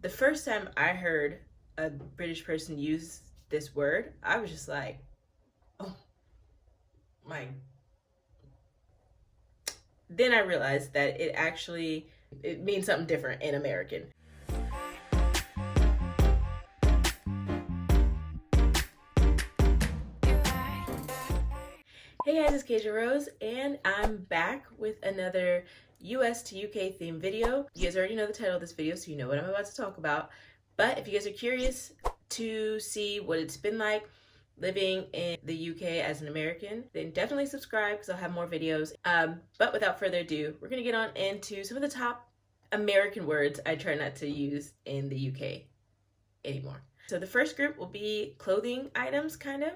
The first time I heard a British person use this word, I was just like, oh my. Then I realized that it means something different in American. Hey guys, it's Casia Rose, and I'm back with another US to UK themed video. You guys already know the title of this video, so you know what I'm about to talk about. But if you guys are curious to see what it's been like living in the UK as an American, then definitely subscribe because I'll have more videos. But without further ado, we're gonna get on into some of the top American words I try not to use in the UK anymore. So the first group will be clothing items, kind of.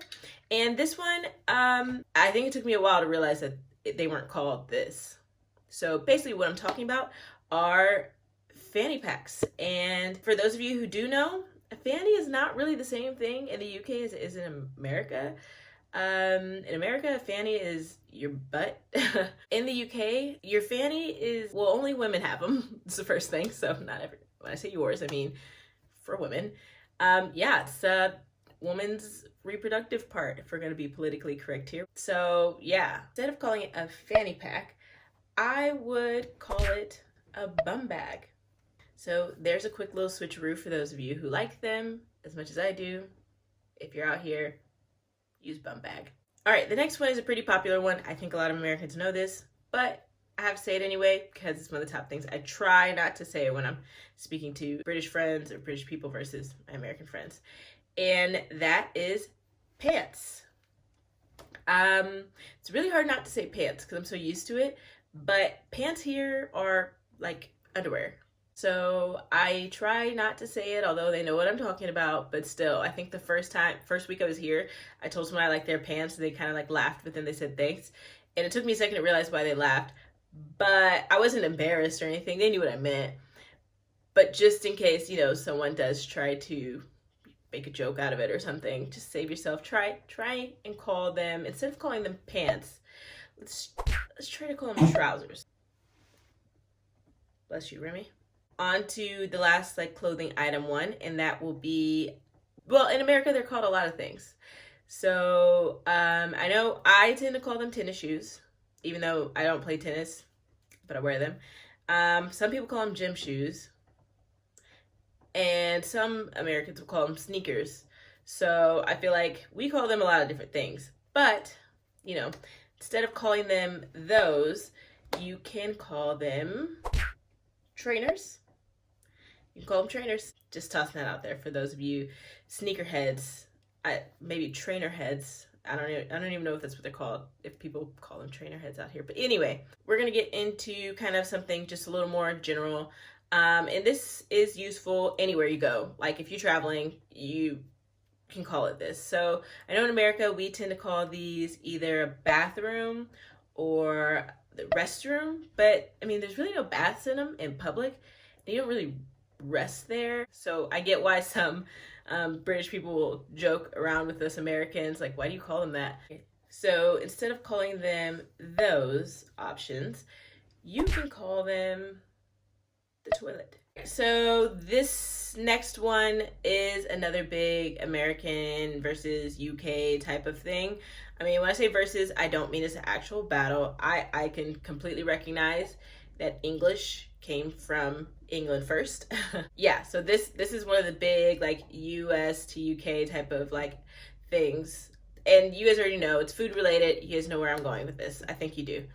And this one, I think it took me a while to realize that they weren't called this. So basically what I'm talking about are fanny packs. And for those of you who do know, a fanny is not really the same thing in the UK as it is in America. In America, a fanny is your butt. In the UK, your fanny is, well, only women have them. It's the first thing. So not every, when I say yours, I mean for women. Yeah, it's a woman's reproductive part, if we're going to be politically correct here. So yeah, instead of calling it a fanny pack, I would call it a bum bag. So there's a quick little switcheroo for those of you who like them as much as I do. If you're out here, use bum bag. All right, the next one is a pretty popular one. I think a lot of Americans know this, but I have to say it anyway because it's one of the top things. I try not to say it when I'm speaking to British friends or British people versus my American friends. And that is pants. It's really hard not to say pants because I'm so used to it, but pants here are like underwear. So I try not to say it, although they know what I'm talking about, but still, I think the first week I was here, I told someone I liked their pants and they kind of like laughed, but then they said thanks. And it took me a second to realize why they laughed, but I wasn't embarrassed or anything. They knew what I meant. But just in case, you know, someone does try to make a joke out of it or something, just save yourself. Try and call them, instead of calling them pants, let's try to call them trousers. Bless you, Remy. On to the last like clothing item one, and that will be, well, in America they're called a lot of things. So I know I tend to call them tennis shoes, even though I don't play tennis, but I wear them. Some people call them gym shoes, and some Americans will call them sneakers. So I feel like we call them a lot of different things, but you know, instead of calling them those, you can call them trainers. You can call them trainers. Just tossing that out there for those of you sneakerheads, maybe trainer heads. I don't even know if that's what they're called, if people call them trainer heads out here. But anyway, we're gonna get into kind of something just a little more general. And this is useful anywhere you go. Like if you're traveling, you can call it this. So I know in America, we tend to call these either a bathroom or the restroom, but I mean, there's really no baths in them in public. You don't really rest there. So I get why some British people will joke around with us Americans, like, why do you call them that? So instead of calling them those options, you can call them the toilet. So this next one is another big American versus UK type of thing. I mean, when I say versus, I don't mean it's an actual battle. I can completely recognize that English came from England first. Yeah, so this is one of the big like US to UK type of like things. And you guys already know it's food related. You guys know where I'm going with this. I think you do.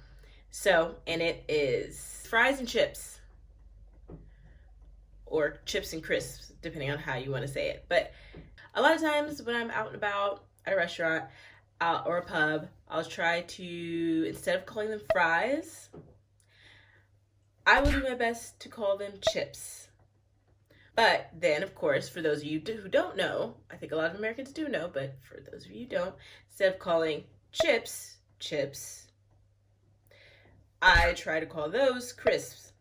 So, and it is fries and chips. Or chips and crisps, depending on how you want to say it. But a lot of times when I'm out and about at a restaurant or a pub, I'll try to, instead of calling them fries, I will do my best to call them chips. But then, of course, for those of you who don't know, I think a lot of Americans do know, but for those of you who don't, instead of calling chips, I try to call those crisps.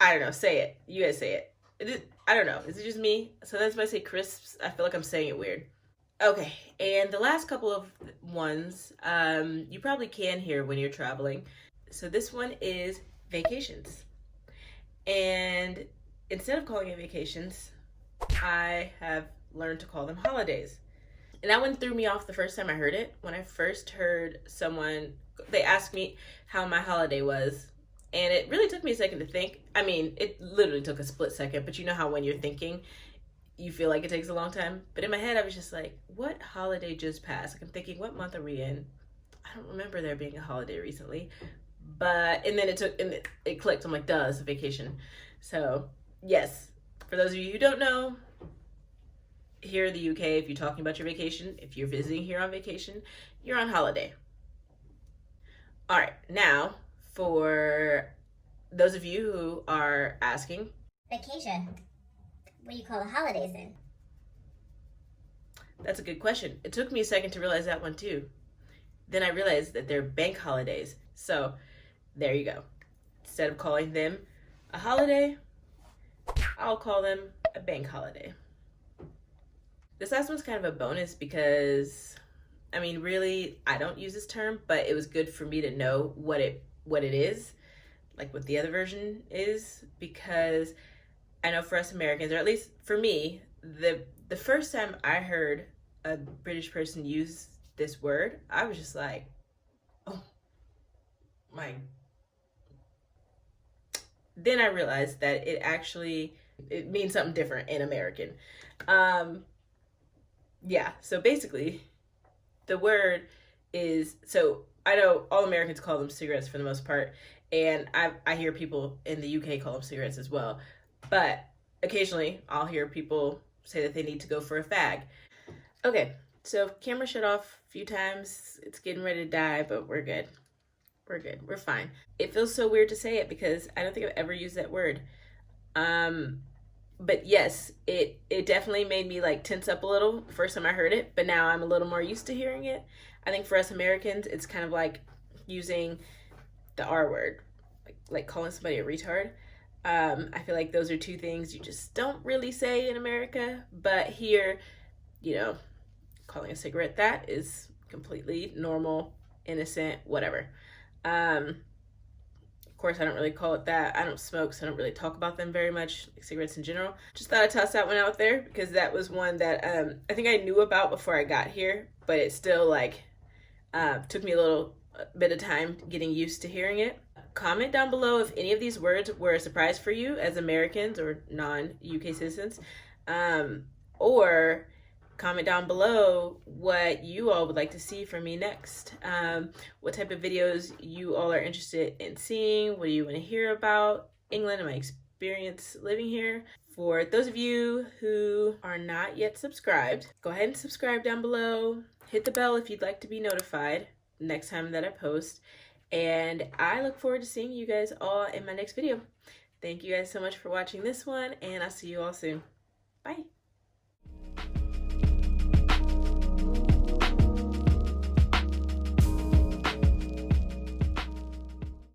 I don't know, say it. You guys say it. I don't know, is it just me? So that's why I say crisps. I feel like I'm saying it weird. Okay, and the last couple of ones, you probably can hear when you're traveling. So this one is vacations. And instead of calling it vacations, I have learned to call them holidays. And that one threw me off the first time I heard it. When I first heard someone, they asked me how my holiday was. And it really took me a second to think. I mean, it literally took a split second, but you know how when you're thinking, you feel like it takes a long time. But in my head, I was just like, what holiday just passed? Like, I'm thinking, what month are we in? I don't remember there being a holiday recently. But, and then it clicked. I'm like, duh, it's a vacation. So, yes, for those of you who don't know, here in the UK, if you're talking about your vacation, if you're visiting here on vacation, you're on holiday. All right, now for those of you who are asking, But Casia, what do you call the holidays then? that's a good question. It took me a second to realize that one too. Then I realized that they're bank holidays. So there you go. Instead of calling them a holiday, I'll call them a bank holiday. This last one's kind of a bonus because, I mean, really, I don't use this term, but it was good for me to know what it is, like what the other version is, because I know for us Americans, or at least for me, the first time I heard a British person use this word, I was just like, oh my. Then I realized that it means something different in American. Yeah, so basically, the word is, so I know all Americans call them cigarettes for the most part, and I hear people in the UK call them cigarettes as well, but occasionally I'll hear people say that they need to go for a fag. Okay, so camera shut off a few times. It's getting ready to die, but we're good. We're good. We're fine. It feels so weird to say it because I don't think I've ever used that word. But yes, it definitely made me like tense up a little the first time I heard it, but now I'm a little more used to hearing it. I think for us Americans, it's kind of like using the R word, like calling somebody a retard. I feel like those are two things you just don't really say in America, but here, you know, calling a cigarette that is completely normal, innocent, whatever. Of course, I don't really call it that. I don't smoke, so I don't really talk about them very much, like cigarettes in general. Just thought I'd toss that one out there because that was one that I think I knew about before I got here, but it still like took me a little bit of time getting used to hearing it. Comment down below if any of these words were a surprise for you as Americans or non-UK citizens, or comment down below what you all would like to see from me next. What type of videos you all are interested in seeing. What do you want to hear about England and my experience living here? For those of you who are not yet subscribed, go ahead and subscribe down below. Hit the bell if you'd like to be notified next time that I post. And I look forward to seeing you guys all in my next video. Thank you guys so much for watching this one, and I'll see you all soon. Bye.